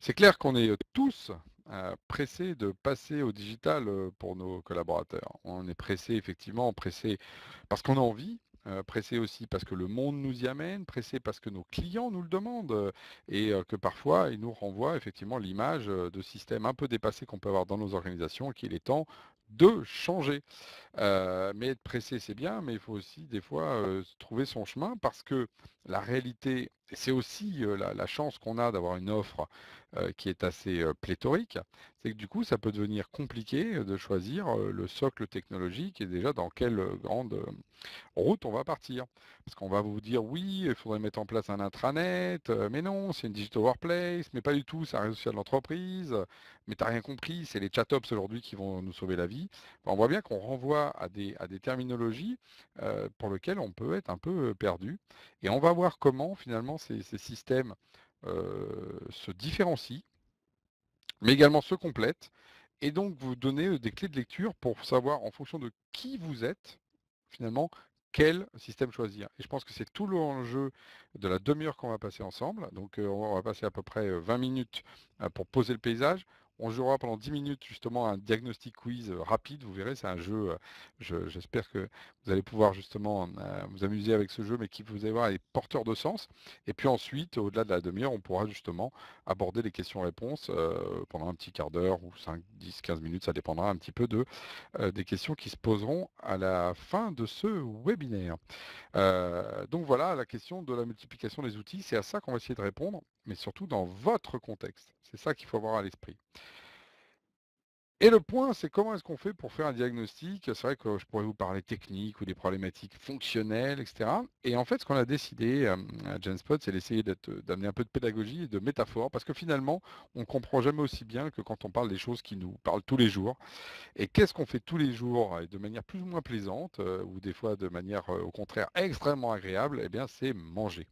C'est clair qu'on est tous pressés de passer au digital pour nos collaborateurs. On est pressés, effectivement, pressés parce qu'on a envie, pressés aussi parce que le monde nous y amène, pressés parce que nos clients nous le demandent et que parfois ils nous renvoient effectivement l'image de systèmes un peu dépassés qu'on peut avoir dans nos organisations et qu'il est temps de changer. Mais être pressé, c'est bien, mais il faut aussi des fois trouver son chemin parce que la réalité, et c'est aussi la chance qu'on a d'avoir une offre qui est assez pléthorique, c'est que du coup, ça peut devenir compliqué de choisir le socle technologique et déjà dans quelle grande route on va partir. Parce qu'on va vous dire oui, il faudrait mettre en place un intranet, mais non, c'est une digital workplace, mais pas du tout, c'est un réseau social de l'entreprise, mais t'as rien compris, c'est les chat-ops aujourd'hui qui vont nous sauver la vie. Enfin, on voit bien qu'on renvoie à des terminologies pour lesquelles on peut être un peu perdu. Et on va voir comment finalement ces systèmes se différencient, mais également se complètent, et donc vous donner des clés de lecture pour savoir en fonction de qui vous êtes, finalement, quel système choisir. Et je pense que c'est tout l'enjeu de la demi-heure qu'on va passer ensemble. Donc on va passer à peu près 20 minutes pour poser le paysage. On jouera pendant 10 minutes justement un diagnostic quiz rapide. Vous verrez, c'est un jeu, j'espère que vous allez pouvoir justement vous amuser avec ce jeu, mais qui, vous allez voir, est porteur de sens. Et puis ensuite, au-delà de la demi-heure, on pourra justement aborder les questions-réponses pendant un petit quart d'heure ou 5, 10, 15 minutes. Ça dépendra un petit peu des questions qui se poseront à la fin de ce webinaire. Donc voilà, la question de la multiplication des outils, c'est à ça qu'on va essayer de répondre, mais surtout dans votre contexte. C'est ça qu'il faut avoir à l'esprit. Et le point, c'est comment est-ce qu'on fait pour faire un diagnostic? C'est vrai que je pourrais vous parler technique ou des problématiques fonctionnelles, etc. Et en fait, ce qu'on a décidé à Genspot, c'est d'essayer d'amener un peu de pédagogie et de métaphore, parce que finalement, on ne comprend jamais aussi bien que quand on parle des choses qui nous parlent tous les jours. Et qu'est-ce qu'on fait tous les jours et de manière plus ou moins plaisante, ou des fois de manière au contraire extrêmement agréable, eh bien c'est manger.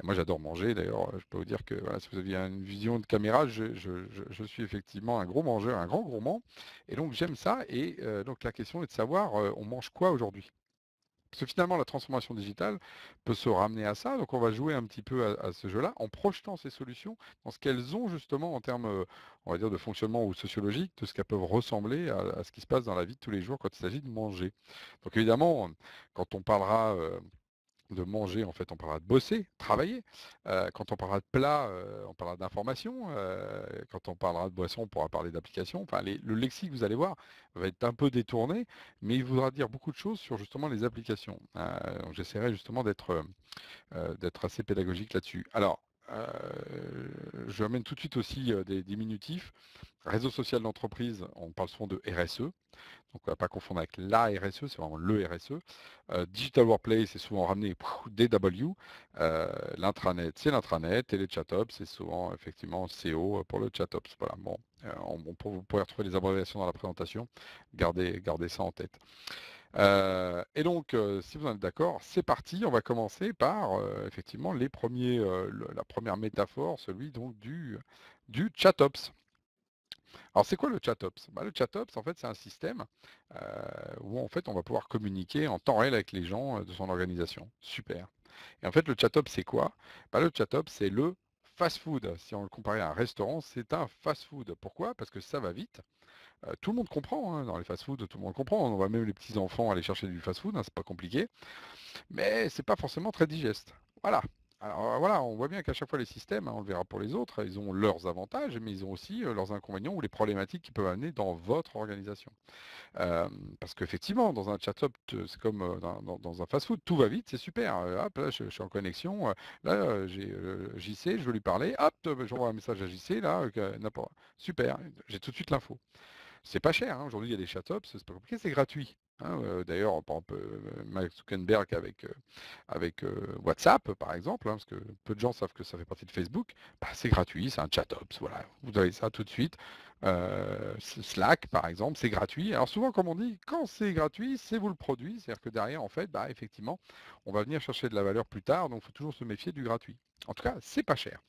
Et moi j'adore manger, d'ailleurs je peux vous dire que voilà, si vous aviez une vision de caméra, je suis effectivement un gros mangeur, un grand gourmand, et donc j'aime ça, et donc la question est de savoir on mange quoi aujourd'hui? Parce que finalement la transformation digitale peut se ramener à ça, donc on va jouer un petit peu à ce jeu-là en projetant ces solutions dans ce qu'elles ont justement en termes, on va dire, de fonctionnement ou sociologique, de ce qu'elles peuvent ressembler à ce qui se passe dans la vie de tous les jours quand il s'agit de manger. Donc évidemment, quand on parlera de manger, en fait, on parlera de bosser, travailler. Quand on parlera de plat, on parlera d'information. Quand on parlera de boisson, on pourra parler d'application. Enfin, le lexique, vous allez voir, va être un peu détourné, mais il voudra dire beaucoup de choses sur justement les applications. Donc j'essaierai justement d'être assez pédagogique là-dessus. Alors, je amène tout de suite aussi des diminutifs. Réseau social d'entreprise, on parle souvent de RSE. Donc on ne va pas confondre avec la RSE, c'est vraiment le RSE. Digital Workplace, c'est souvent ramené DW. L'intranet, c'est l'intranet. Et les chat-ops, c'est souvent effectivement CO pour le chat-ops. Voilà, bon, vous pourrez retrouver les abréviations dans la présentation. Gardez ça en tête. Et donc, si vous en êtes d'accord, c'est parti. On va commencer par effectivement la première métaphore, celui donc du chat-ops. Alors, c'est quoi le ChatOps? Bah, le ChatOps, en fait, c'est un système où en fait, on va pouvoir communiquer en temps réel avec les gens de son organisation. Super. Et en fait, le ChatOps, c'est quoi? Bah, le ChatOps, c'est le fast-food. Si on le comparait à un restaurant, c'est un fast-food. Pourquoi? Parce que ça va vite. Tout le monde comprend, hein, dans les fast-food, tout le monde comprend. On voit même les petits-enfants aller chercher du fast-food, hein, c'est pas compliqué mais c'est pas forcément très digeste. Voilà. Alors voilà, on voit bien qu'à chaque fois les systèmes, hein, on le verra pour les autres, ils ont leurs avantages, mais ils ont aussi leurs inconvénients ou les problématiques qu'ils peuvent amener dans votre organisation. Euh, Parce qu'effectivement, dans un chat-up, c'est comme dans un fast-food, tout va vite, c'est super. Hop, là, je suis en connexion, là, j'ai JC, je veux lui parler, hop, j'envoie un message à JC, là, n'importe. Super, j'ai tout de suite l'info. C'est pas cher, hein. Aujourd'hui, il y a des chat-ops, c'est pas compliqué, c'est gratuit. Hein. D'ailleurs, par exemple, Mark Zuckerberg avec WhatsApp, par exemple, hein, parce que peu de gens savent que ça fait partie de Facebook, bah, c'est gratuit, c'est un chat-ops, voilà. Vous avez ça tout de suite. Slack, par exemple, c'est gratuit. Alors souvent, comme on dit, quand c'est gratuit, c'est vous le produit. C'est-à-dire que derrière, en fait, bah, effectivement, on va venir chercher de la valeur plus tard, donc il faut toujours se méfier du gratuit. En tout cas, c'est pas cher.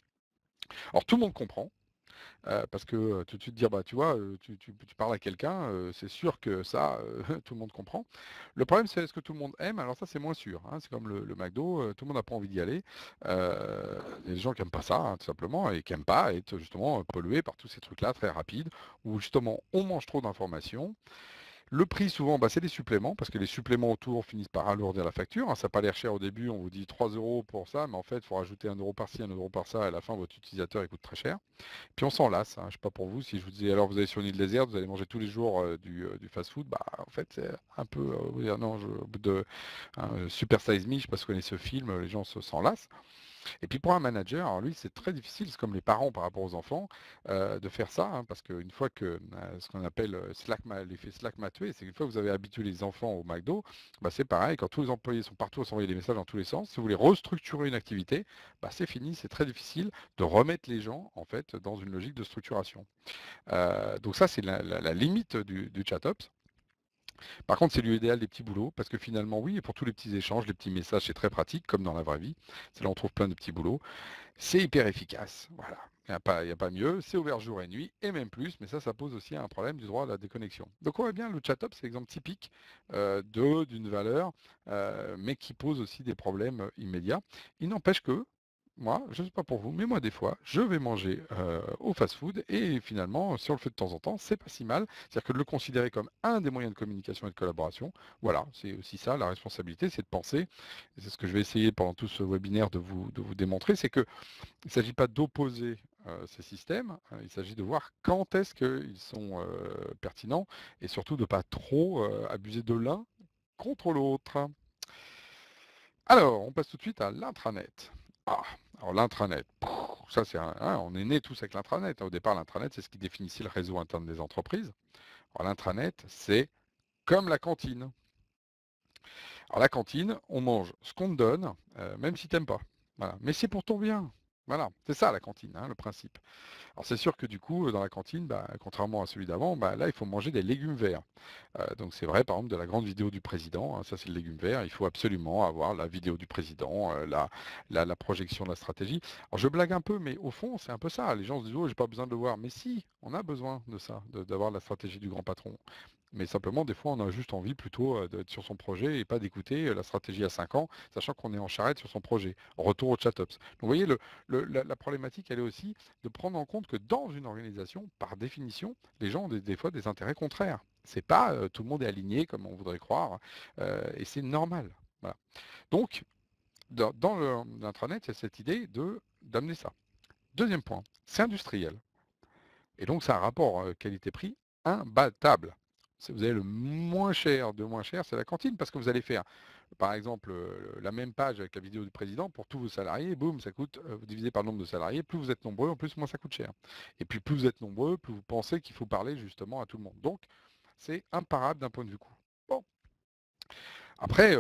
Alors tout le monde comprend. parce que tout de suite dire, bah, tu vois, tu parles à quelqu'un, c'est sûr que ça, tout le monde comprend. Le problème, c'est est-ce que tout le monde aime? Alors ça, c'est moins sûr, hein. C'est comme le McDo, tout le monde n'a pas envie d'y aller. Il y a des gens qui n'aiment pas ça, hein, tout simplement, et qui n'aiment pas être justement pollués par tous ces trucs-là très rapides, où justement on mange trop d'informations. Le prix, souvent, bah, c'est des suppléments, parce que les suppléments autour finissent par alourdir la facture, hein. Ça n'a pas l'air cher au début, on vous dit 3 euros pour ça, mais en fait, il faut rajouter 1 euro par-ci, 1 euro par ça, et à la fin, votre utilisateur, il coûte très cher. Puis on s'en lasse, hein. Je ne sais pas pour vous, si je vous dis, alors vous allez sur une île déserte, vous allez manger tous les jours du fast-food, bah, en fait, c'est un peu, vous dire, non, au bout de Super Size Me, je ne sais pas si vous connaissez ce film, les gens s'en lassent. Et puis pour un manager, alors lui, c'est très difficile, c'est comme les parents par rapport aux enfants, de faire ça, hein, parce qu'une fois que ce qu'on appelle l'effet Slack m'a tué, c'est qu'une fois que vous avez habitué les enfants au McDo, bah, c'est pareil, quand tous les employés sont partout à s'envoyer des messages dans tous les sens, si vous voulez restructurer une activité, bah, c'est fini, c'est très difficile de remettre les gens en fait dans une logique de structuration. Donc ça, c'est la limite du ChatOps. Par contre, c'est lieu idéal des petits boulots, parce que finalement, oui, et pour tous les petits échanges, les petits messages, c'est très pratique, comme dans la vraie vie. C'est là où on trouve plein de petits boulots. C'est hyper efficace, voilà. Il y a pas mieux, c'est ouvert jour et nuit, et même plus, mais ça pose aussi un problème du droit à la déconnexion. Donc on voit bien, le chat-up, c'est l'exemple typique d'une valeur, mais qui pose aussi des problèmes immédiats. Il n'empêche que, moi, je ne sais pas pour vous, mais moi des fois, je vais manger au fast-food, et finalement, si on le fait de temps en temps, c'est pas si mal. C'est-à-dire que de le considérer comme un des moyens de communication et de collaboration, voilà, c'est aussi ça, la responsabilité, c'est de penser, et c'est ce que je vais essayer pendant tout ce webinaire de vous démontrer, c'est que il ne s'agit pas d'opposer ces systèmes, il s'agit de voir quand est-ce qu'ils sont pertinents et surtout de ne pas trop abuser de l'un contre l'autre. Alors, on passe tout de suite à l'intranet. Ah, alors l'intranet, ça c'est on est nés tous avec l'intranet, hein. Au départ, l'intranet, c'est ce qui définissait le réseau interne des entreprises. Alors l'intranet, c'est comme la cantine. Alors la cantine, on mange ce qu'on te donne, même si tu n'aimes pas. Voilà. Mais c'est pour ton bien. Voilà, c'est ça la cantine, hein, le principe. Alors c'est sûr que du coup, dans la cantine, bah, contrairement à celui d'avant, bah, là, il faut manger des légumes verts. Donc c'est vrai, par exemple, de la grande vidéo du président, hein, ça c'est le légume vert, il faut absolument avoir la vidéo du président, la projection de la stratégie. Alors je blague un peu, mais au fond, c'est un peu ça. Les gens se disent, oh, j'ai pas besoin de le voir. Mais si, on a besoin de ça, d'avoir la stratégie du grand patron. Mais simplement, des fois, on a juste envie plutôt d'être sur son projet et pas d'écouter la stratégie à 5 ans, sachant qu'on est en charrette sur son projet. Retour au chat-ops. Donc vous voyez, la problématique, elle est aussi de prendre en compte que dans une organisation, par définition, les gens ont des fois des intérêts contraires. C'est pas tout le monde est aligné comme on voudrait croire, et c'est normal. Voilà. Donc, dans l'intranet, il y a cette idée d'amener ça. Deuxième point, c'est industriel. Et donc, c'est un rapport qualité-prix imbattable. Si vous avez le moins cher de moins cher, c'est la cantine, parce que vous allez faire, par exemple, la même page avec la vidéo du président pour tous vos salariés, boum, ça coûte, vous divisez par le nombre de salariés, plus vous êtes nombreux, en plus, moins ça coûte cher. Et puis, plus vous êtes nombreux, plus vous pensez qu'il faut parler justement à tout le monde. Donc, c'est imparable d'un point de vue coût. Bon, après,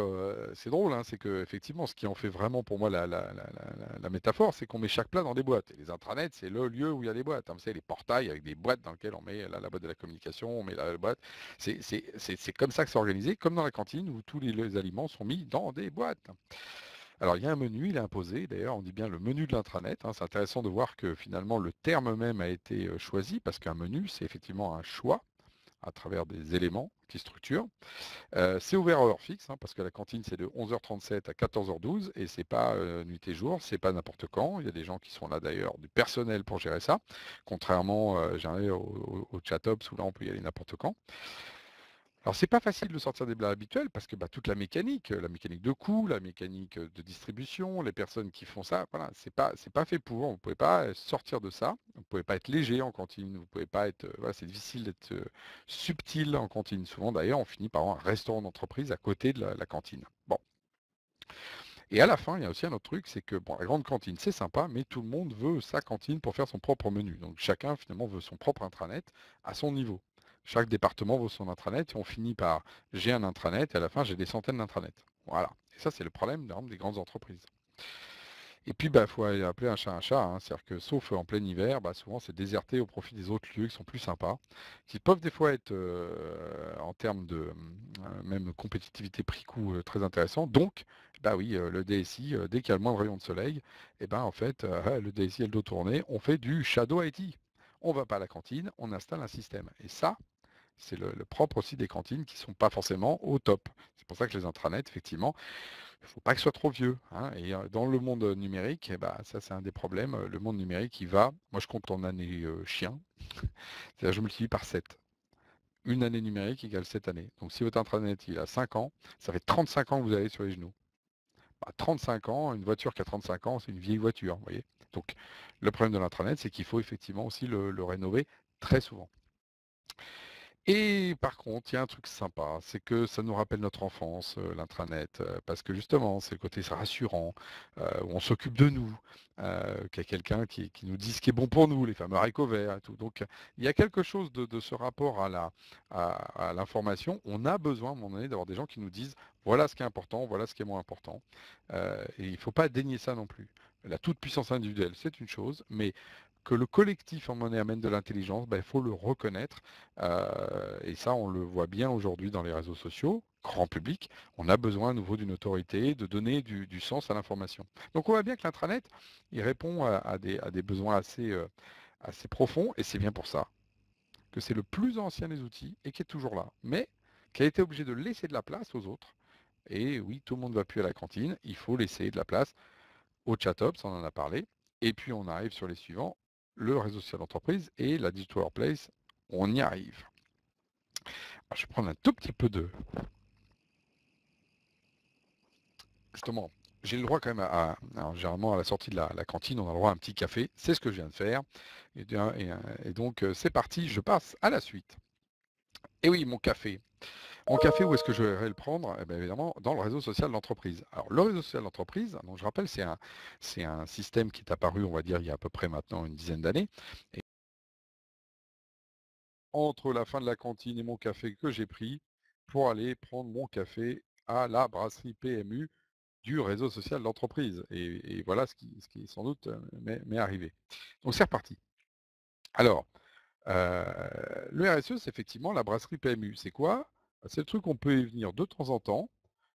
c'est drôle, hein, c'est qu'effectivement, ce qui en fait vraiment pour moi la métaphore, c'est qu'on met chaque plat dans des boîtes. Et les intranets, c'est le lieu où il y a des boîtes, hein. Vous savez, les portails avec des boîtes dans lesquelles on met la boîte de la communication, on met la boîte. C'est comme ça que c'est organisé, comme dans la cantine où tous les aliments sont mis dans des boîtes. Alors, il y a un menu, il est imposé. D'ailleurs, on dit bien le menu de l'intranet, hein. C'est intéressant de voir que finalement, le terme même a été choisi parce qu'un menu, c'est effectivement un choix à travers des éléments qui structurent. C'est ouvert à heure fixe, hein, parce que la cantine c'est de 11h37 à 14h12 et c'est pas nuit et jour, c'est pas n'importe quand. Il y a des gens qui sont là d'ailleurs, du personnel pour gérer ça, contrairement au chat-ops où là on peut y aller n'importe quand. Alors c'est pas facile de sortir des blagues habituelles parce que bah, toute la mécanique de coût, la mécanique de distribution, les personnes qui font ça, voilà, c'est pas fait pour. Vous pouvez pas sortir de ça. Vous pouvez pas être léger en cantine. Vous pouvez pas être, voilà, c'est difficile d'être subtil en cantine. Souvent d'ailleurs, on finit par avoir un restaurant d'entreprise à côté de la cantine. Bon. Et à la fin, il y a aussi un autre truc, c'est que bon, la grande cantine, c'est sympa, mais tout le monde veut sa cantine pour faire son propre menu. Donc chacun finalement veut son propre intranet à son niveau. Chaque département veut son intranet et on finit par j'ai un intranet et à la fin j'ai des centaines d'intranets. Voilà. Et ça, c'est le problème par exemple, des grandes entreprises. Et puis, il faut appeler un chat, hein. C'est-à-dire que sauf en plein hiver, bah, souvent c'est déserté au profit des autres lieux qui sont plus sympas, qui peuvent des fois être en termes de même compétitivité prix-coût très intéressant. Donc, bah oui, le DSI, dès qu'il y a le moindre rayon de soleil, et ben en fait, le DSI a le dos tourné, on fait du shadow IT. on ne va pas à la cantine, on installe un système. Et ça, c'est le propre aussi des cantines qui ne sont pas forcément au top. C'est pour ça que les intranets, effectivement, il ne faut pas qu'ils soient trop vieux, hein. Et dans le monde numérique, eh ben, ça c'est un des problèmes. Le monde numérique, il va, moi je compte en années chien, c'est-à-dire je multiplie par 7. Une année numérique égale 7 années. Donc si votre intranet il a 5 ans, ça fait 35 ans que vous allez sur les genoux. 35 ans, une voiture qui a 35 ans, c'est une vieille voiture, vous voyez. Donc le problème de l'intranet, c'est qu'il faut effectivement aussi le rénover très souvent. Et par contre, il y a un truc sympa, c'est que ça nous rappelle notre enfance, l'intranet, parce que justement, c'est le côté rassurant, où on s'occupe de nous, qu'il y a quelqu'un qui nous dit ce qui est bon pour nous, les fameux haricots verts et tout. Donc, il y a quelque chose de ce rapport à l'information. On a besoin, à un moment donné, d'avoir des gens qui nous disent, voilà ce qui est important, voilà ce qui est moins important. Et il ne faut pas dénier ça non plus. La toute-puissance individuelle, c'est une chose, mais que le collectif en monnaie amène de l'intelligence, ben, il faut le reconnaître. Et ça, on le voit bien aujourd'hui dans les réseaux sociaux, grand public. On a besoin à nouveau d'une autorité, de donner du sens à l'information. Donc on voit bien que l'intranet, il répond à des besoins assez profonds, et c'est bien pour ça que c'est le plus ancien des outils et qui est toujours là, mais qui a été obligé de laisser de la place aux autres. Et oui, tout le monde ne va plus à la cantine, il faut laisser de la place au ChatOps, on en a parlé. Et puis on arrive sur les suivants, le réseau social d'entreprise et la digital workplace, on y arrive. Alors, je vais prendre un tout petit peu de... Justement, j'ai le droit quand même alors, généralement à la sortie de la cantine, on a le droit à un petit café. C'est ce que je viens de faire. Et donc c'est parti, je passe à la suite. Et oui, mon café. Mon café, où est-ce que je vais le prendre? Eh bien, évidemment, dans le réseau social d'entreprise. Alors, le réseau social d'entreprise, donc je rappelle, c'est un système qui est apparu, on va dire, il y a à peu près maintenant une dizaine d'années. Et entre la fin de la cantine et mon café que j'ai pris pour aller prendre mon café à la brasserie PMU du réseau social d'entreprise. Et voilà ce qui sans doute m'est arrivé. Donc c'est reparti. Alors, euh, le RSE, c'est effectivement la brasserie PMU. C'est quoi? C'est le truc qu'on peut y venir de temps en temps.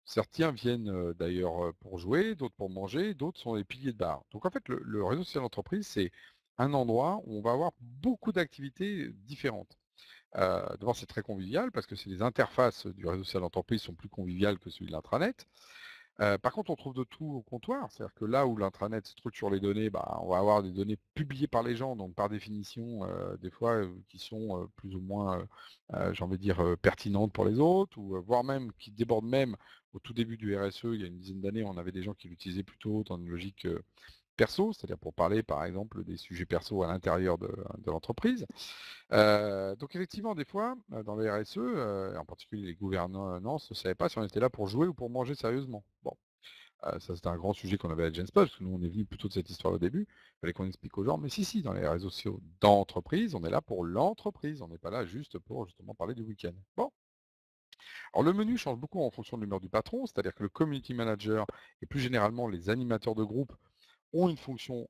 Certains viennent d'ailleurs pour jouer, d'autres pour manger, d'autres sont des piliers de bar. Donc en fait, le réseau social d'entreprise, c'est un endroit où on va avoir beaucoup d'activités différentes. D'abord, c'est très convivial parce que c'est les interfaces du réseau social d'entreprise sont plus conviviales que celui de l'intranet. Par contre, on trouve de tout au comptoir. C'est-à-dire que là où l'intranet structure les données, bah, on va avoir des données publiées par les gens, donc par définition, des fois, qui sont plus ou moins, j'ai envie de dire, pertinentes pour les autres, ou voire même qui débordent même au tout début du RSE, il y a une dizaine d'années, on avait des gens qui l'utilisaient plutôt dans une logique perso, c'est-à-dire pour parler, par exemple, des sujets perso à l'intérieur de l'entreprise. Donc effectivement, des fois, dans les RSE, en particulier les gouvernances, ne savaient pas si on était là pour jouer ou pour manger sérieusement. Bon, ça c'était un grand sujet qu'on avait à Genspot, parce que nous on est venu plutôt de cette histoire au début. Il fallait qu'on explique aux gens, mais si, dans les réseaux sociaux d'entreprise, on est là pour l'entreprise, on n'est pas là juste pour justement parler du week-end. Bon, alors le menu change beaucoup en fonction de l'humeur du patron, c'est-à-dire que le community manager et plus généralement les animateurs de groupe ont une fonction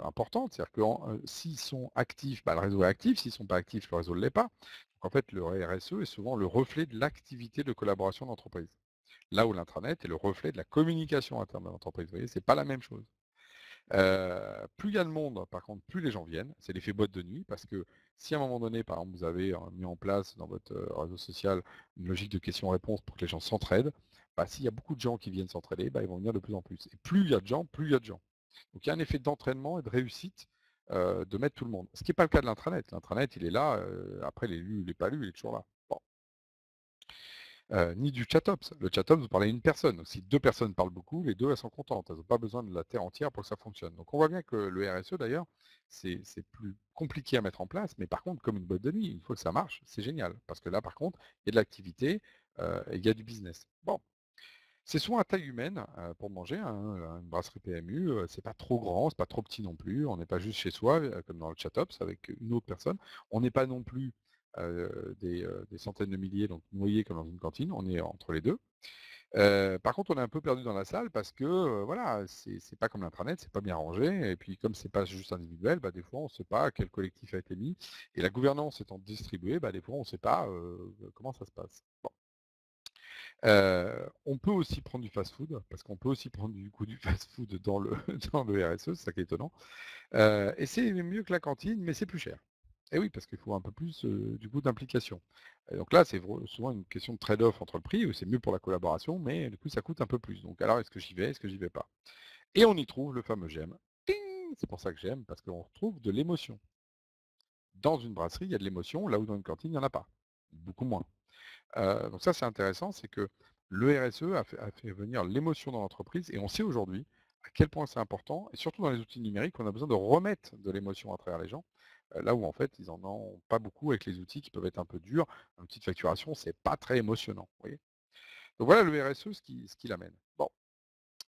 importante, c'est-à-dire que s'ils sont actifs, bah, le réseau est actif, s'ils ne sont pas actifs, le réseau ne l'est pas. Donc en fait, le RSE est souvent le reflet de l'activité de collaboration d'entreprise. Là où l'intranet est le reflet de la communication interne de l'entreprise. Vous voyez, c'est pas la même chose. Plus il y a de monde, par contre, plus les gens viennent. C'est l'effet boîte de nuit, parce que si à un moment donné, par exemple, vous avez mis en place dans votre réseau social une logique de questions-réponses pour que les gens s'entraident, bah, s'il y a beaucoup de gens qui viennent s'entraider, bah, ils vont venir de plus en plus. Et plus il y a de gens, plus il y a de gens. Donc il y a un effet d'entraînement et de réussite de mettre tout le monde. Ce qui n'est pas le cas de l'intranet. L'intranet, il est là, après l'élu, il n'est pas lu, il est toujours là. Bon. Ni du chatops. Le chatops, vous parlez à une personne. Donc, si deux personnes parlent beaucoup, les deux, elles sont contentes. Elles n'ont pas besoin de la terre entière pour que ça fonctionne. Donc on voit bien que le RSE, d'ailleurs, c'est plus compliqué à mettre en place, mais par contre, comme une boîte de nuit, une fois que ça marche, c'est génial. Parce que là, par contre, il y a de l'activité et il y a du business. Bon, c'est souvent à taille humaine pour manger, hein, une brasserie PMU, c'est pas trop grand, c'est pas trop petit non plus. On n'est pas juste chez soi, comme dans le chatops, avec une autre personne. On n'est pas non plus des centaines de milliers, donc noyés comme dans une cantine, on est entre les deux. Par contre, on est un peu perdu dans la salle parce que voilà, c'est pas comme l'intranet, c'est pas bien rangé. Et puis comme c'est pas juste individuel, bah, des fois on ne sait pas quel collectif a été mis. Et la gouvernance étant distribuée, bah, des fois on ne sait pas comment ça se passe. Bon. On peut aussi prendre du fast-food, parce qu'on peut aussi prendre du coup du fast-food dans le dans le RSE, c'est ça qui est étonnant. Et c'est mieux que la cantine, mais c'est plus cher. Et oui, parce qu'il faut un peu plus, du coup, d'implication. Et donc là, c'est souvent une question de trade-off entre le prix, où c'est mieux pour la collaboration, mais du coup, ça coûte un peu plus. Donc alors, est-ce que j'y vais? Est-ce que j'y vais pas? Et on y trouve le fameux j'aime. Ting. C'est pour ça que j'aime, parce qu'on retrouve de l'émotion. Dans une brasserie, il y a de l'émotion, là où dans une cantine, il y en a pas. Beaucoup moins. Donc ça, c'est intéressant, c'est que le RSE a fait venir l'émotion dans l'entreprise et on sait aujourd'hui à quel point c'est important et surtout dans les outils numériques, on a besoin de remettre de l'émotion à travers les gens, là où en fait, ils en ont pas beaucoup avec les outils qui peuvent être un peu durs. Un outil de facturation, c'est pas très émotionnant, vous voyez? Donc voilà le RSE, ce qu'il amène. Bon,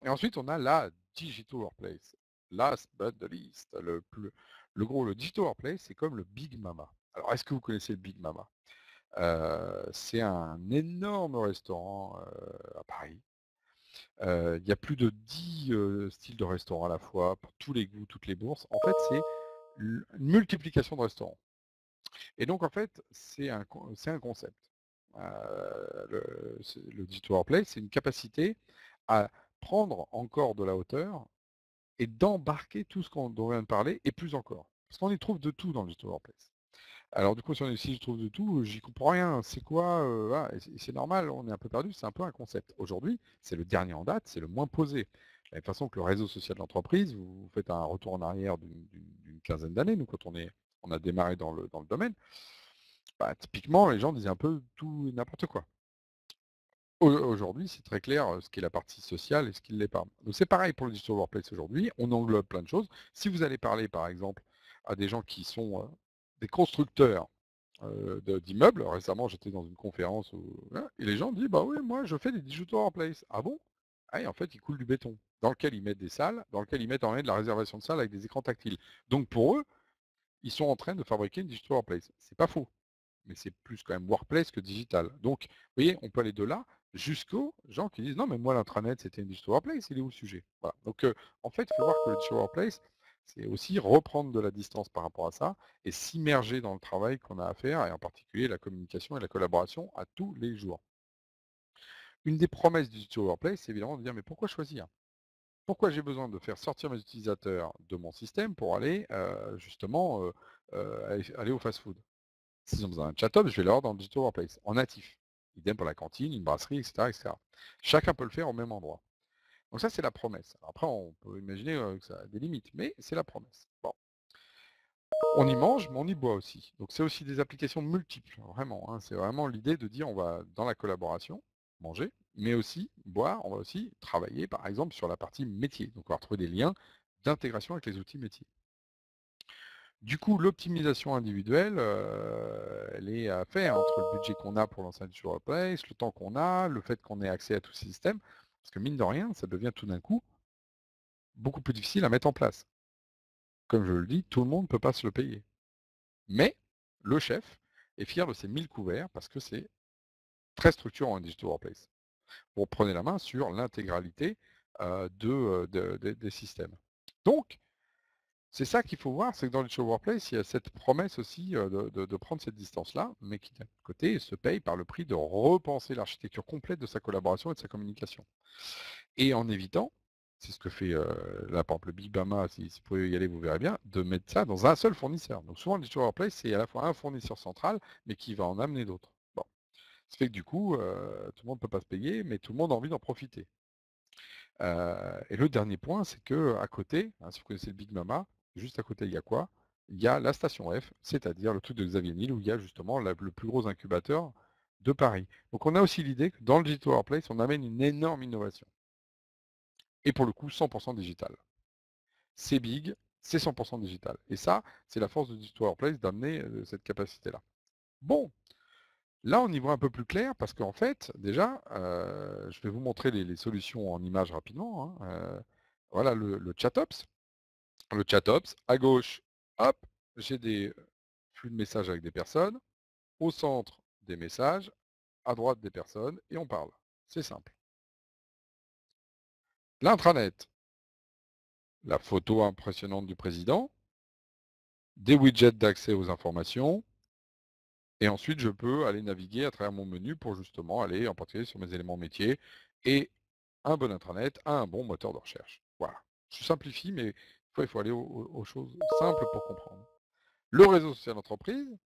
et ensuite on a la digital workplace. Last but the least, le digital workplace, c'est comme le Big Mama. Alors est-ce que vous connaissez le Big Mama? C'est un énorme restaurant, à Paris. Il y a plus de 10 styles de restaurants à la fois, pour tous les goûts, toutes les bourses. En fait, c'est une multiplication de restaurants et donc en fait, c'est un concept. Le digital workplace, c'est une capacité à prendre encore de la hauteur et d'embarquer tout ce dont on vient de parler et plus encore. Parce qu'on y trouve de tout dans le digital workplace. Alors du coup, si je trouve de tout, j'y comprends rien. C'est quoi, voilà, et c'est normal, on est un peu perdu, c'est un peu un concept. Aujourd'hui, c'est le dernier en date, c'est le moins posé. De la même façon que le réseau social de l'entreprise, vous faites un retour en arrière d'une quinzaine d'années, nous, quand on a démarré dans le domaine, bah, typiquement, les gens disaient un peu tout et n'importe quoi. Aujourd'hui, c'est très clair, ce qui est la partie sociale et ce qui ne l'est pas. Donc c'est pareil pour le digital workplace aujourd'hui, on englobe plein de choses. Si vous allez parler, par exemple, à des gens qui sont, des constructeurs d'immeubles. Récemment, j'étais dans une conférence où, voilà, et les gens disent: «Bah oui, moi je fais des digital workplace». «Ah bon?» «Ah et en fait, ils coulent du béton, dans lequel ils mettent des salles, dans lequel ils mettent en réalité de la réservation de salles avec des écrans tactiles». Donc pour eux, ils sont en train de fabriquer une digital workplace. C'est pas faux, mais c'est plus quand même workplace que digital. Donc, vous voyez, on peut aller de là jusqu'aux gens qui disent: «Non, mais moi l'intranet, c'était une digital workplace, il est où le sujet?» Voilà. Donc, en fait, il faut voir que le digital workplace, c'est aussi reprendre de la distance par rapport à ça et s'immerger dans le travail qu'on a à faire et en particulier la communication et la collaboration à tous les jours. Une des promesses du digital workplace, c'est évidemment de dire: «Mais pourquoi choisir? Pourquoi j'ai besoin de faire sortir mes utilisateurs de mon système pour aller, justement, aller au fast-food?» S'ils ont besoin d'un chat-up, je vais l'avoir dans le digital workplace, en natif. Idem pour la cantine, une brasserie, et cetera, et cetera. Chacun peut le faire au même endroit. Donc ça, c'est la promesse. Alors après, on peut imaginer, que ça a des limites, mais c'est la promesse. Bon, on y mange, mais on y boit aussi. Donc c'est aussi des applications multiples, vraiment, hein. C'est vraiment l'idée de dire on va dans la collaboration, manger, mais aussi boire, on va aussi travailler, par exemple, sur la partie métier. Donc on va retrouver des liens d'intégration avec les outils métiers. Du coup, l'optimisation individuelle, elle est à faire entre le budget qu'on a pour lancer un Digital Workplace, le temps qu'on a, le fait qu'on ait accès à tous ces systèmes. Parce que mine de rien, ça devient tout d'un coup beaucoup plus difficile à mettre en place. Comme je le dis, tout le monde ne peut pas se le payer. Mais le chef est fier de ses 1000 couverts parce que c'est très structurant un Digital Workplace. Vous prenez la main sur l'intégralité des systèmes. Donc, c'est ça qu'il faut voir, c'est que dans le show workplace, il y a cette promesse aussi, de prendre cette distance-là, mais qui d'un côté se paye par le prix de repenser l'architecture complète de sa collaboration et de sa communication. Et en évitant, c'est ce que fait, là par exemple le Big Bama, si vous pouvez y aller, vous verrez bien, de mettre ça dans un seul fournisseur. Donc souvent le digital workplace, c'est à la fois un fournisseur central, mais qui va en amener d'autres. Bon, ça fait que du coup, tout le monde ne peut pas se payer, mais tout le monde a envie d'en profiter. Et le dernier point, c'est qu'à côté, hein, si vous connaissez le Big Mama, juste à côté, il y a quoi? Il y a la station F, c'est-à-dire le truc de Xavier Niel, où il y a justement le plus gros incubateur de Paris. Donc on a aussi l'idée que dans le Digital Workplace, on amène une énorme innovation. Et pour le coup, 100% digital. C'est big, c'est 100% digital. Et ça, c'est la force du Digital Workplace d'amener cette capacité-là. Bon, là, on y voit un peu plus clair parce qu'en fait, déjà, je vais vous montrer les solutions en images rapidement, hein. Voilà le ChatOps. Le ChatOps, à gauche, hop, j'ai des flux de messages avec des personnes. Au centre, des messages. À droite, des personnes. Et on parle. C'est simple. L'intranet, la photo impressionnante du président. Des widgets d'accès aux informations. Et ensuite, je peux aller naviguer à travers mon menu pour justement aller en particulier sur mes éléments métiers. Et un bon intranet a un bon moteur de recherche. Voilà. Je simplifie, mais il faut aller aux choses simples pour comprendre. Le réseau social d'entreprise,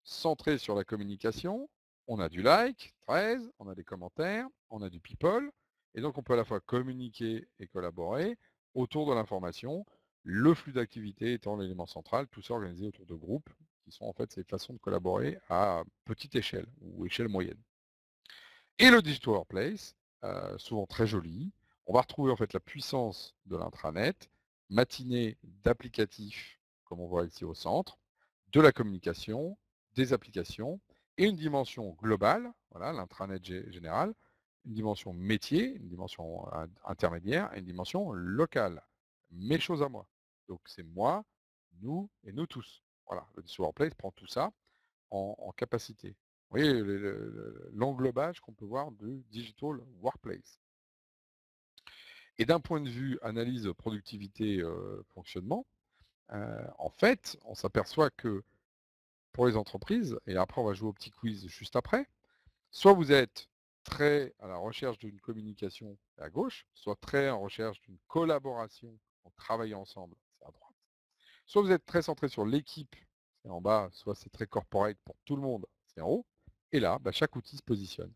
centré sur la communication, on a du like, 13, on a des commentaires, on a du people, et donc on peut à la fois communiquer et collaborer autour de l'information, le flux d'activité étant l'élément central, tout ça organisé autour de groupes, qui sont en fait ces façons de collaborer à petite échelle ou échelle moyenne. Et le digital workplace, souvent très joli, on va retrouver en fait la puissance de l'intranet, matinée d'applicatifs, comme on voit ici au centre, de la communication, des applications et une dimension globale, voilà l'intranet général, une dimension métier, une dimension intermédiaire et une dimension locale. Mes choses à moi. Donc c'est moi, nous et nous tous. Voilà, le digital workplace prend tout ça en capacité. Vous voyez l'englobage qu'on peut voir du digital workplace. Et d'un point de vue analyse, productivité, fonctionnement, en fait, on s'aperçoit que pour les entreprises, et après on va jouer au petit quiz juste après, soit vous êtes très à la recherche d'une communication à gauche, soit très en recherche d'une collaboration en travaillant ensemble, c'est à droite. Soit vous êtes très centré sur l'équipe, c'est en bas, soit c'est très corporate pour tout le monde, c'est en haut. Et là, bah, chaque outil se positionne.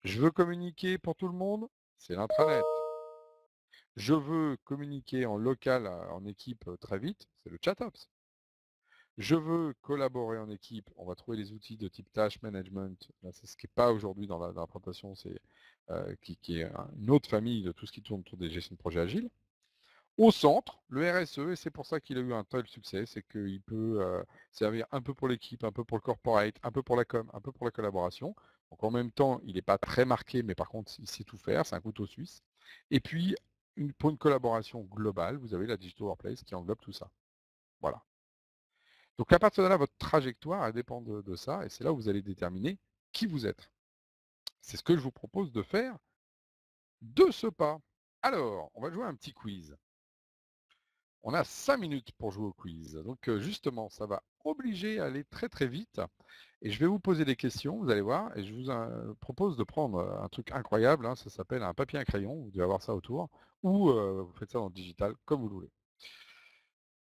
Je veux communiquer pour tout le monde, c'est l'intranet. Je veux communiquer en local, en équipe très vite, c'est le ChatOps. Je veux collaborer en équipe, on va trouver des outils de type Task Management. Là, c'est ce qui n'est pas aujourd'hui dans la présentation, c'est qui est une autre famille de tout ce qui tourne autour des gestions de projets agiles. Au centre, le RSE, et c'est pour ça qu'il a eu un tel succès, c'est qu'il peut servir un peu pour l'équipe, un peu pour le corporate, un peu pour la com, un peu pour la collaboration. Donc en même temps, il n'est pas très marqué, mais par contre, il sait tout faire, c'est un couteau suisse. Et puis, pour une collaboration globale, vous avez la Digital Workplace qui englobe tout ça. Voilà. Donc à partir de là, votre trajectoire, elle dépend de ça, et c'est là où vous allez déterminer qui vous êtes. C'est ce que je vous propose de faire de ce pas. Alors, on va jouer à un petit quiz. On a 5 minutes pour jouer au quiz. Donc justement, ça va obliger à aller très très vite. Et je vais vous poser des questions, vous allez voir, et je vous propose de prendre un truc incroyable, hein, ça s'appelle un papier et un crayon, vous devez avoir ça autour, ou vous faites ça dans le digital, comme vous le voulez.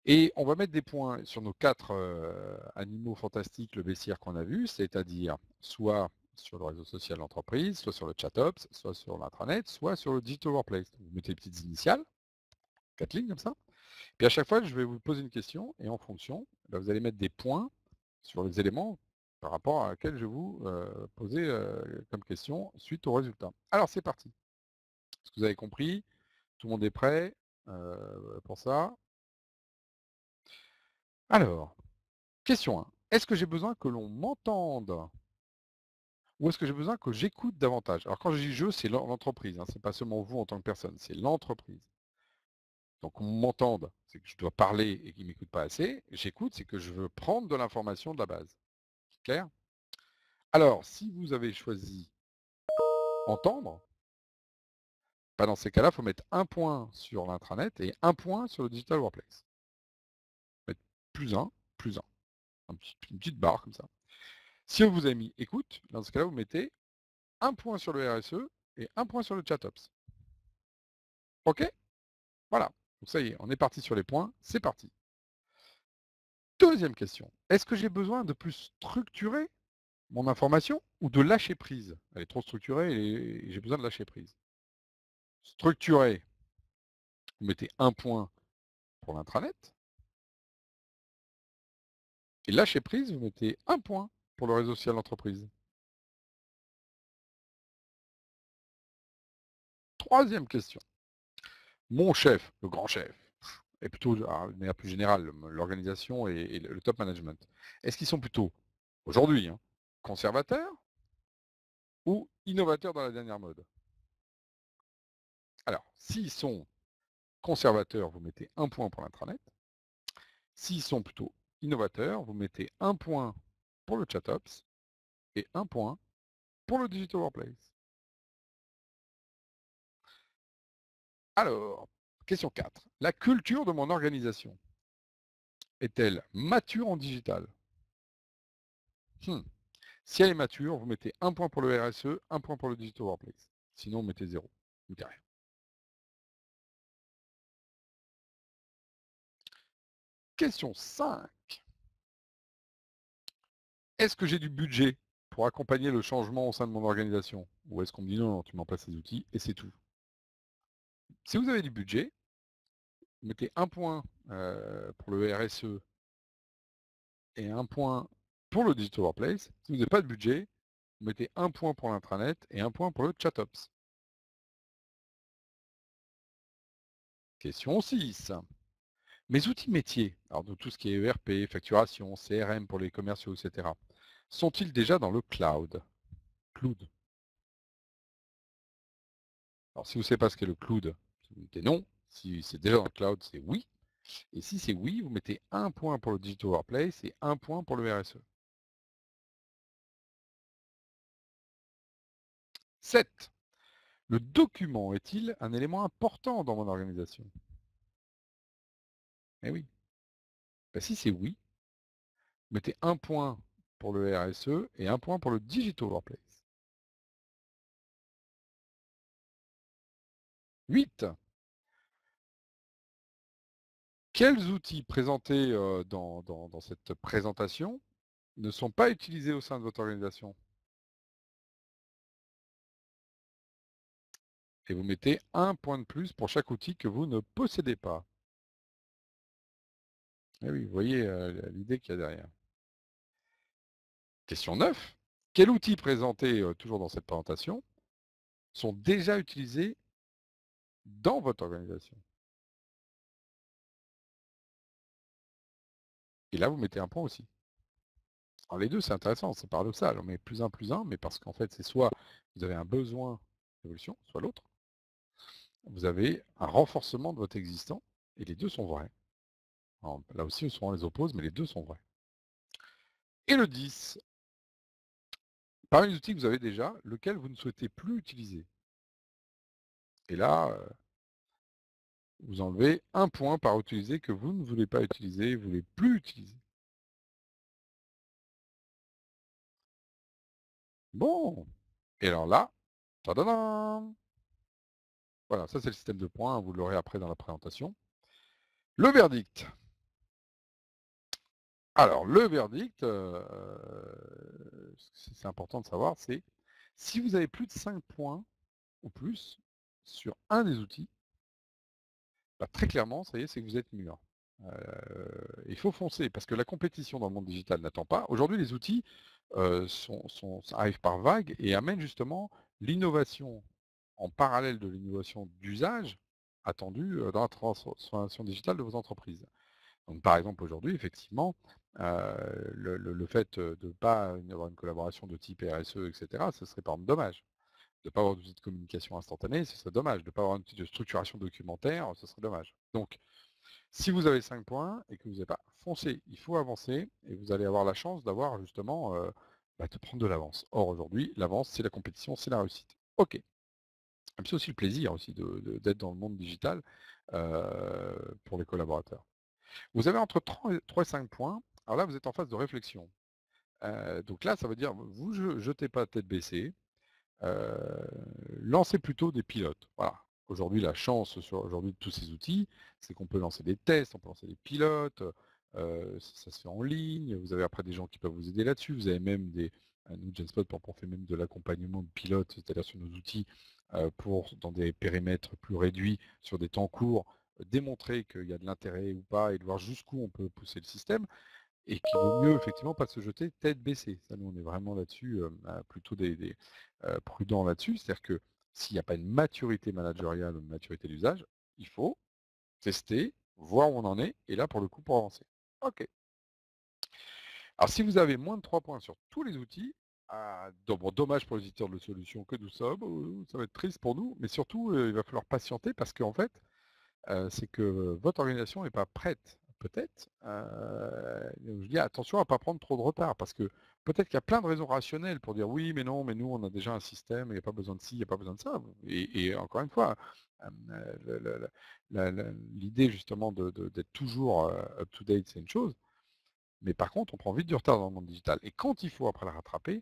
Et on va mettre des points sur nos 4 animaux fantastiques, le baissière qu'on a vu, c'est-à-dire soit sur le réseau social d'entreprise, soit sur le ChatOps, soit sur l'intranet, soit sur le Digital Workplace. Vous mettez les petites initiales, 4 lignes comme ça. Puis à chaque fois, je vais vous poser une question et en fonction, bah, vous allez mettre des points sur les éléments par rapport à laquelle je vais vous poser comme question suite au résultat. Alors c'est parti. Est-ce que vous avez compris? Tout le monde est prêt pour ça? Alors, question 1. Est-ce que j'ai besoin que l'on m'entende ou est-ce que j'ai besoin que j'écoute davantage? Alors quand je dis je, c'est l'entreprise, hein, c'est pas seulement vous en tant que personne, c'est l'entreprise. Donc qu'on m'entende, c'est que je dois parler et qu'il ne m'écoute pas assez. J'écoute, c'est que je veux prendre de l'information de la base. Clair? Alors, si vous avez choisi entendre, bah dans ces cas-là, il faut mettre un point sur l'intranet et un point sur le digital workplace. Mettre plus un, une petite barre comme ça. Si on vous a mis écoute, dans ce cas-là, vous mettez un point sur le RSE et un point sur le ChatOps. OK? Voilà. Donc ça y est, on est parti sur les points, c'est parti. Deuxième question. Est-ce que j'ai besoin de plus structurer mon information ou de lâcher prise? Elle est trop structurée et j'ai besoin de lâcher prise. Structurer, vous mettez un point pour l'intranet. Et lâcher prise, vous mettez un point pour le réseau social d'entreprise. Troisième question. Mon chef, le grand chef, et plutôt, de manière plus générale, l'organisation et le top management, est-ce qu'ils sont plutôt, aujourd'hui, hein, conservateurs ou innovateurs dans la dernière mode? Alors, s'ils sont conservateurs, vous mettez un point pour l'intranet. S'ils sont plutôt innovateurs, vous mettez un point pour le ChatOps et un point pour le Digital Workplace. Alors, question 4. La culture de mon organisation est-elle mature en digital? Si elle est mature, vous mettez un point pour le RSE, un point pour le Digital Workplace. Sinon, vous mettez 0. Vous mettez rien. Question 5. Est-ce que j'ai du budget pour accompagner le changement au sein de mon organisation? Ou est-ce qu'on me dit: «Non, non, tu mets en place ces outils et c'est tout»? Si vous avez du budget, vous mettez un point, pour le RSE et un point pour le Digital Workplace. Si vous n'avez pas de budget, vous mettez un point pour l'intranet et un point pour le ChatOps. Question 6. Mes outils métiers, alors de tout ce qui est ERP, facturation, CRM pour les commerciaux, etc., sont-ils déjà dans le cloud? Cloud. Alors si vous ne savez pas ce qu'est le cloud, vous mettez non. Si c'est déjà dans le cloud, c'est oui. Et si c'est oui, vous mettez un point pour le Digital Workplace et un point pour le RSE. 7. Le document est-il un élément important dans mon organisation? Eh oui. Ben, si c'est oui, mettez un point pour le RSE et un point pour le Digital Workplace. 8. Quels outils présentés dans cette présentation ne sont pas utilisés au sein de votre organisation? Et vous mettez un point de plus pour chaque outil que vous ne possédez pas. Eh oui, vous voyez l'idée qu'il y a derrière. Question 9. Quels outils présentés toujours dans cette présentation sont déjà utilisés dans votre organisation? Et là, vous mettez un point aussi. Alors les deux, c'est intéressant, c'est paradoxal. On met plus un, mais parce qu'en fait, c'est soit vous avez un besoin d'évolution, soit l'autre. Vous avez un renforcement de votre existant, et les deux sont vrais. Alors, là aussi, souvent on les oppose, mais les deux sont vrais. Et le 10. Parmi les outils que vous avez déjà, lequel vous ne souhaitez plus utiliser? Et là, vous enlevez un point par utiliser que vous ne voulez pas utiliser, vous ne voulez plus utiliser. Bon. Et alors là, tadadam! Voilà, ça c'est le système de points, vous l'aurez après dans la présentation. Le verdict. Alors le verdict, c'est important de savoir, c'est si vous avez plus de 5 points ou plus sur un des outils, bah, très clairement, ça y est, c'est que vous êtes mûr. Il faut foncer parce que la compétition dans le monde digital n'attend pas. Aujourd'hui, les outils, arrivent par vagues et amènent justement l'innovation en parallèle de l'innovation d'usage attendue, dans la transformation digitale de vos entreprises. Donc par exemple, aujourd'hui, effectivement, le fait, de ne pas avoir une collaboration de type RSE et cetera, ce serait par exemple dommage. De ne pas avoir d'outil de communication instantanée, ce serait dommage. De ne pas avoir un outil de structuration documentaire, ce serait dommage. Donc si vous avez 5 points et que vous n'avez pas, foncez, il faut avancer et vous allez avoir la chance d'avoir justement, de prendre de l'avance. Or aujourd'hui, l'avance, c'est la compétition, c'est la réussite. OK. Et puis c'est aussi le plaisir aussi d'être dans le monde digital, pour les collaborateurs. Vous avez entre 3 et 5 points. Alors là, vous êtes en phase de réflexion. Donc là, ça veut dire, vous jetez pas tête baissée, heu, lancez plutôt des pilotes. Voilà. Aujourd'hui, la chance sur aujourd'hui de tous ces outils, c'est qu'on peut lancer des tests, on peut lancer des pilotes, ça se fait en ligne. Vous avez après des gens qui peuvent vous aider là-dessus. Vous avez même nous, Genspot, on fait même de l'accompagnement de pilotes, c'est-à-dire sur nos outils, pour dans des périmètres plus réduits, sur des temps courts, démontrer qu'il y a de l'intérêt ou pas et de voir jusqu'où on peut pousser le système. Et qu'il vaut mieux effectivement pas se jeter tête baissée. Ça, nous, on est vraiment là-dessus, plutôt prudents là-dessus. C'est-à-dire que s'il n'y a pas une maturité managériale ou une maturité d'usage, il faut tester, voir où on en est, et là, pour le coup, pour avancer. OK. Alors si vous avez moins de 3 points sur tous les outils, bon, dommage pour les éditeurs de solutions que nous sommes, ça va être triste pour nous, mais surtout, il va falloir patienter parce qu'en fait, c'est que votre organisation n'est pas prête, peut-être, je dis attention à ne pas prendre trop de retard parce que peut-être qu'il y a plein de raisons rationnelles pour dire: «Oui, mais non, mais nous on a déjà un système, il n'y a pas besoin de ci, il n'y a pas besoin de ça» et encore une fois, l'idée justement d'être toujours, up to date, c'est une chose, mais par contre, on prend vite du retard dans le monde digital et quand il faut après le rattraper,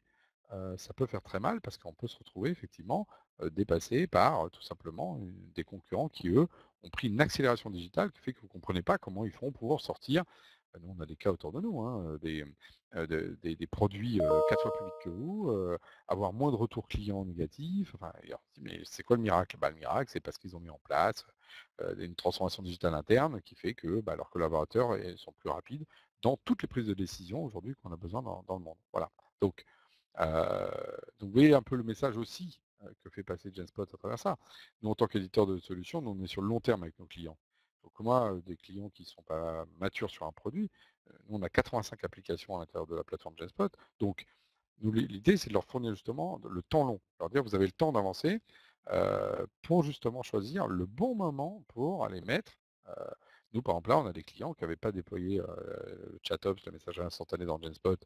ça peut faire très mal parce qu'on peut se retrouver effectivement, dépassé par, tout simplement, des concurrents qui, eux, ont pris une accélération digitale qui fait que vous ne comprenez pas comment ils font pour sortir, Nous, on a des cas autour de nous, hein, des produits 4 fois plus vite que vous, avoir moins de retours clients négatifs. Enfin, et on se dit: «Mais c'est quoi le miracle?» Bah, le miracle, c'est parce qu'ils ont mis en place, une transformation digitale interne qui fait que, bah, leurs collaborateurs sont plus rapides dans toutes les prises de décision aujourd'hui qu'on a besoin dans le monde. Voilà. Donc, donc vous voyez un peu le message aussi, que fait passer Genspot à travers ça. Nous, en tant qu'éditeur de solutions, nous, on est sur le long terme avec nos clients. Donc moi, des clients qui ne sont pas matures sur un produit, nous, on a 85 applications à l'intérieur de la plateforme Genspot. Donc, nous, l'idée, c'est de leur fournir justement le temps long. Leur dire, vous avez le temps d'avancer pour justement choisir le bon moment pour aller mettre. euh, Nous, par exemple, là, on a des clients qui n'avaient pas déployé le ChatOps, le messagerie instantané dans Genspot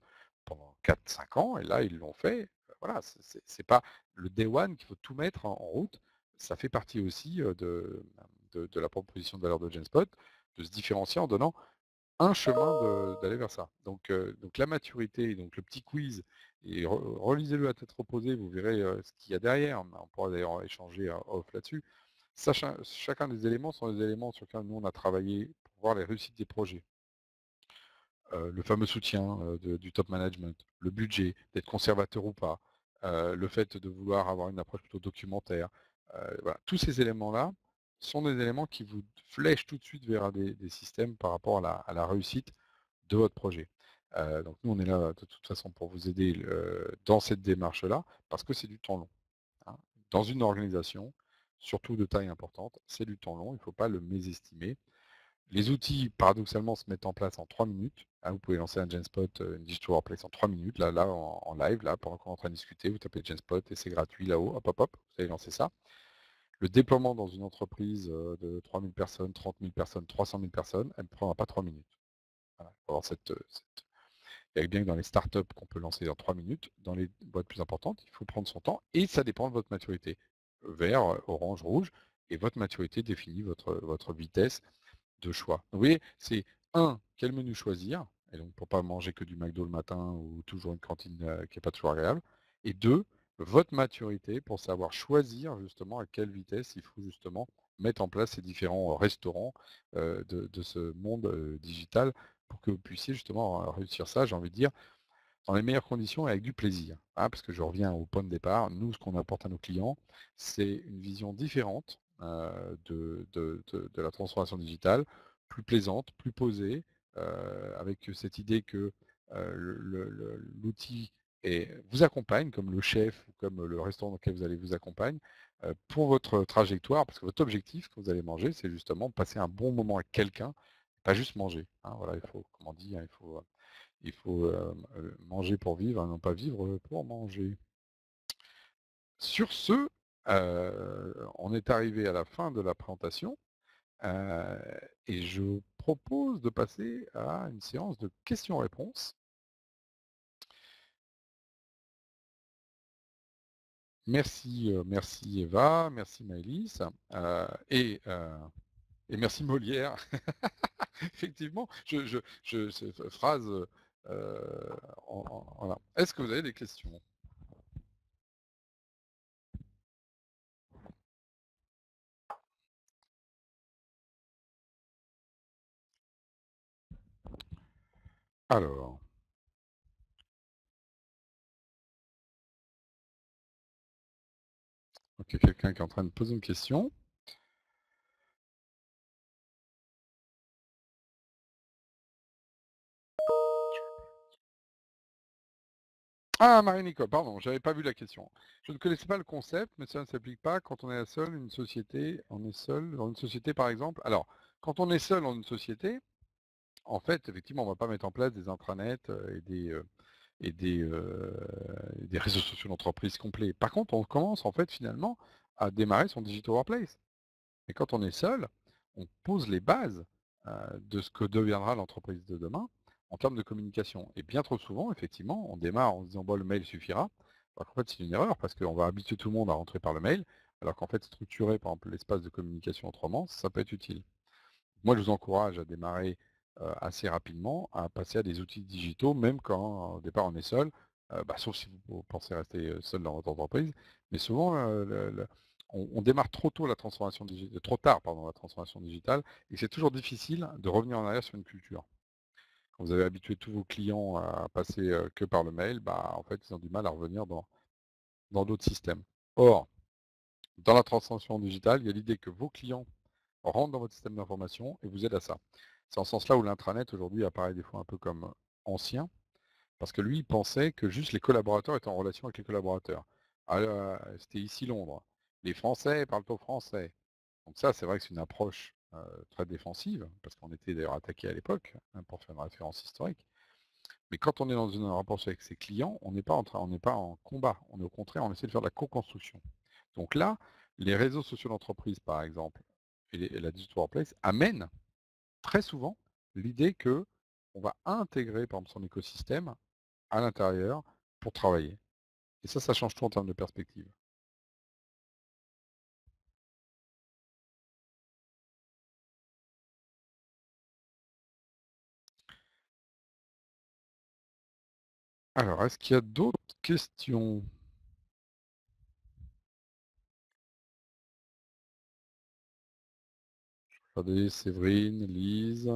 pendant 4-5 ans, et là, ils l'ont fait. Voilà, c'est pas le day one qu'il faut tout mettre en route. Ça fait partie aussi de la proposition de valeur de Genspot, de se différencier en donnant un chemin d'aller vers ça. Donc la maturité, donc le petit quiz, et relisez-le à tête reposée, vous verrez ce qu'il y a derrière. On pourra d'ailleurs échanger off là-dessus. Chacun des éléments sont des éléments sur lesquels nous on a travaillé pour voir les réussites des projets. Le fameux soutien du top management, le budget, d'être conservateur ou pas, le fait de vouloir avoir une approche plutôt documentaire. Voilà. Tous ces éléments-là sont des éléments qui vous flèchent tout de suite vers des systèmes par rapport à la réussite de votre projet. Donc nous, on est là de toute façon pour vous aider dans cette démarche-là, parce que c'est du temps long, hein. Dans une organisation, surtout de taille importante, c'est du temps long, il ne faut pas le mésestimer. Les outils, paradoxalement, se mettent en place en 3 minutes, hein. Vous pouvez lancer un Genspot, une Digital Workplace en 3 minutes, là en live, là, pendant qu'on est en train de discuter, vous tapez Genspot et c'est gratuit là-haut, hop, hop, hop, vous allez lancer ça. Le déploiement dans une entreprise de 3000 personnes, 30 000 personnes, 300 000 personnes, elle ne prendra pas 3 minutes. Voilà, faut avoir il y a bien que dans les startups qu'on peut lancer en 3 minutes, dans les boîtes plus importantes, il faut prendre son temps et ça dépend de votre maturité. Vert, orange, rouge, et votre maturité définit votre vitesse de choix. Donc, vous voyez, c'est un, quel menu choisir, et donc pour pas manger que du McDo le matin ou toujours une cantine qui n'est pas toujours agréable. Et deux, votre maturité pour savoir choisir justement à quelle vitesse il faut justement mettre en place ces différents restaurants de ce monde digital pour que vous puissiez justement réussir ça, j'ai envie de dire, dans les meilleures conditions et avec du plaisir, hein, parce que je reviens au point de départ. Nous, ce qu'on apporte à nos clients, c'est une vision différente de la transformation digitale, plus plaisante, plus posée, avec cette idée que l'outil vous accompagne, comme le chef ou comme le restaurant dans lequel vous allez vous accompagne, pour votre trajectoire, parce que votre objectif quand vous allez manger, c'est justement passer un bon moment avec quelqu'un, pas juste manger, hein. Voilà, il faut, comme on dit, hein, il faut manger pour vivre, hein, non pas vivre pour manger. Sur ce, on est arrivé à la fin de la présentation, heu et je propose de passer à une séance de questions-réponses. Merci Eva, merci Maëlys, et merci Molière. Effectivement, cette phrase, voilà. Est-ce que vous avez des questions? Alors, OK, quelqu'un qui est en train de poser une question. Ah, Marie-Nicole, pardon, j'avais pas vu la question. Je ne connaissais pas le concept, mais ça ne s'applique pas quand on est seul, une société, on est seul dans une société par exemple. Alors, quand on est seul dans une société, en fait, effectivement, on ne va pas mettre en place des intranets et des réseaux sociaux d'entreprise complets. Par contre, on commence en fait finalement à démarrer son digital workplace. Et quand on est seul, on pose les bases de ce que deviendra l'entreprise de demain en termes de communication. Et bien trop souvent, effectivement, on démarre en se disant bon, le mail suffira. Alors qu'en fait, c'est une erreur parce qu'on va habituer tout le monde à rentrer par le mail, alors qu'en fait, structurer par exemple l'espace de communication autrement, ça peut être utile. Moi, je vous encourage à démarrer assez rapidement, à passer à des outils digitaux, même quand au départ on est seul, sauf si vous pensez rester seul dans votre entreprise. Mais souvent, on démarre trop tôt la transformation digitale, trop tard, pardon, la transformation digitale, et c'est toujours difficile de revenir en arrière sur une culture. Quand vous avez habitué tous vos clients à passer que par le mail, bah, en fait, ils ont du mal à revenir dans d'autres systèmes. Or, dans la transformation digitale, il y a l'idée que vos clients rentrent dans votre système d'information et vous aident à ça. C'est en ce sens-là où l'intranet aujourd'hui apparaît des fois un peu comme ancien, parce que lui, il pensait que juste les collaborateurs étaient en relation avec les collaborateurs. Ah, c'était ici Londres. Les Français parlent au français. Donc ça, c'est vrai que c'est une approche très défensive, parce qu'on était d'ailleurs attaqué à l'époque, hein, pour faire une référence historique. Mais quand on est dans une rapport avec ses clients, on n'est pas en combat. On est au contraire, on essaie de faire de la co-construction. Donc là, les réseaux sociaux d'entreprise, par exemple, et la Digital Workplace amènent très souvent l'idée que on va intégrer, par exemple, son écosystème à l'intérieur pour travailler. Et ça change tout en termes de perspective. Alors, est-ce qu'il y a d'autres questions? Regardez, Séverine, Lise,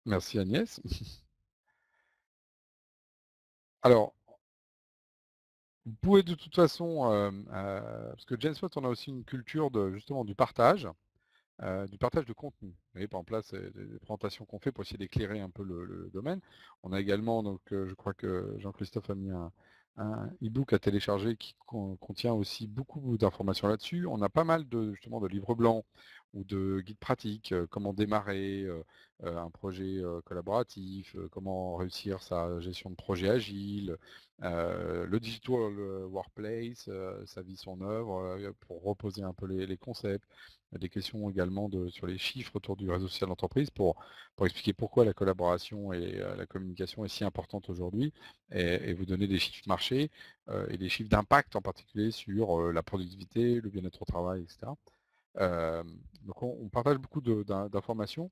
merci Agnès. Alors, vous pouvez de toute façon, parce que Genspot, on a aussi une culture de justement du partage de contenu. Vous voyez, par exemple, là, c'est des présentations qu'on fait pour essayer d'éclairer un peu le domaine. On a également, donc, je crois que Jean-Christophe a mis un e-book à télécharger qui contient aussi beaucoup d'informations là-dessus. On a pas mal de, justement, de livres blancs ou de guides pratiques, comment démarrer un projet collaboratif, comment réussir sa gestion de projet agile, le digital workplace, sa vie, son œuvre, pour reposer un peu les concepts. Des questions également sur les chiffres autour du réseau social d'entreprise pour expliquer pourquoi la collaboration et la communication est si importante aujourd'hui et vous donner des chiffres marché et des chiffres d'impact en particulier sur la productivité, le bien-être au travail, etc. Donc on partage beaucoup d'informations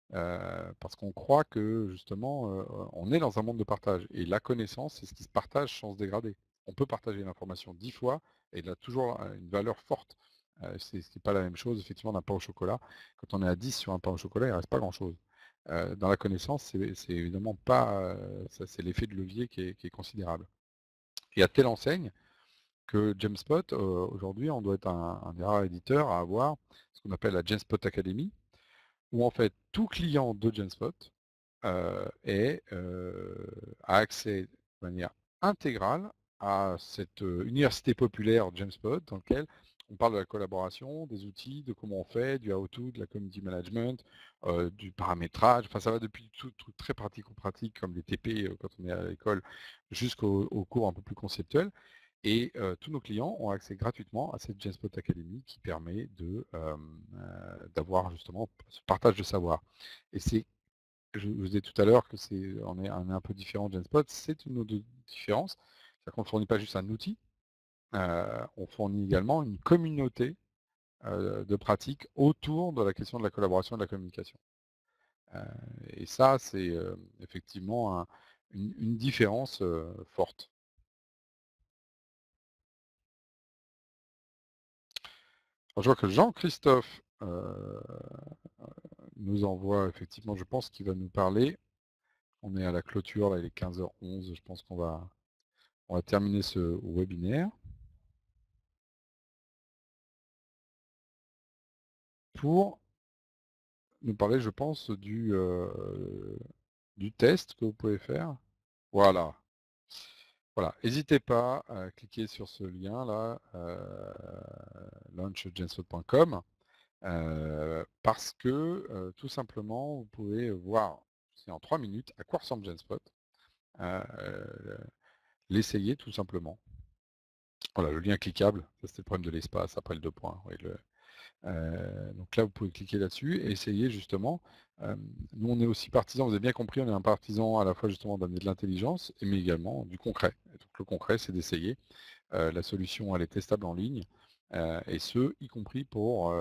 parce qu'on croit que justement on est dans un monde de partage et la connaissance, c'est ce qui se partage sans se dégrader. On peut partager l'information 10 fois et elle a toujours une valeur forte. C'est pas la même chose effectivement d'un pain au chocolat. Quand on est à 10 sur un pain au chocolat, il ne reste pas grand-chose. Dans la connaissance, c'est évidemment pas, ça c'est l'effet de levier qui est considérable. Et à telle enseigne que Jamspot, aujourd'hui, on doit être un des rares éditeurs à avoir ce qu'on appelle la Jamspot Academy, où en fait tout client de Genspot a accès de manière intégrale à cette université populaire Genspot dans laquelle on parle de la collaboration, des outils, de comment on fait, du how-to, de la community management, du paramétrage, enfin ça va depuis tout truc très pratico-pratique comme les TP quand on est à l'école jusqu'aux cours un peu plus conceptuels. Et tous nos clients ont accès gratuitement à cette Genspot Academy qui permet d'avoir justement ce partage de savoir. Et je vous disais tout à l'heure que on est un peu différent de Genspot, c'est une autre différence. C'est-à-dire qu'on ne fournit pas juste un outil, on fournit également une communauté de pratiques autour de la question de la collaboration et de la communication. Euh, et ça, c'est effectivement une différence forte. Alors, je vois que Jean-Christophe nous envoie effectivement, je pense qu'il va nous parler. On est à la clôture, là il est 15h11, je pense on va terminer ce webinaire pour nous parler, je pense, du test que vous pouvez faire. Voilà. Voilà. N'hésitez pas à cliquer sur ce lien là, launchgenspot.com, parce que tout simplement, vous pouvez voir, c'est en 3 minutes, à quoi ressemble Genspot. Euh, L'essayer tout simplement. Voilà, le lien cliquable, ça c'était le problème de l'espace après le 2 points. Oui, donc là, vous pouvez cliquer là-dessus et essayer justement. Nous, on est aussi partisans, vous avez bien compris, on est un partisan à la fois justement d'amener de l'intelligence, mais également du concret. Et donc le concret, c'est d'essayer. La solution, elle est testable en ligne, et ce, y compris pour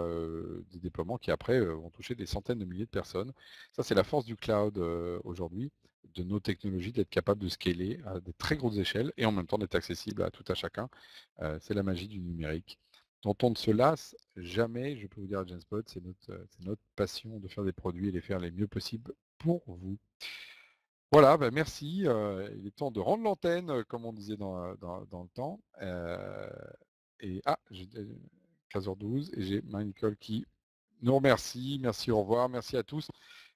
des déploiements qui après vont toucher des centaines de milliers de personnes. Ça, c'est la force du cloud aujourd'hui, de nos technologies, d'être capable de scaler à des très grosses échelles et en même temps d'être accessible à tout à chacun. C'est la magie du numérique. dont on ne se lasse jamais, je peux vous dire à Genspot, c'est notre passion de faire des produits et les faire les mieux possibles pour vous. Voilà, bah, merci, il est temps de rendre l'antenne, comme on disait dans le temps, et j'ai 15h12 et j'ai Marie-Nicole qui nous remercie. Merci, au revoir, merci à tous.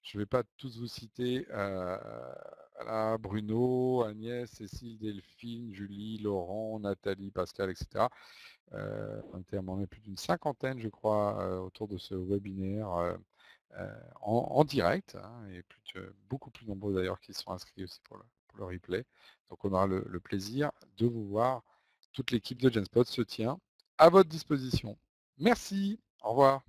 Je ne vais pas tous vous citer, voilà, Bruno, Agnès, Cécile, Delphine, Julie, Laurent, Nathalie, Pascal, etc. On était à moins plus d'une cinquantaine, je crois, autour de ce webinaire en direct, hein, et beaucoup plus nombreux d'ailleurs qui sont inscrits aussi pour le replay. Donc on aura le plaisir de vous voir. Toute l'équipe de Genspot se tient à votre disposition. Merci, au revoir.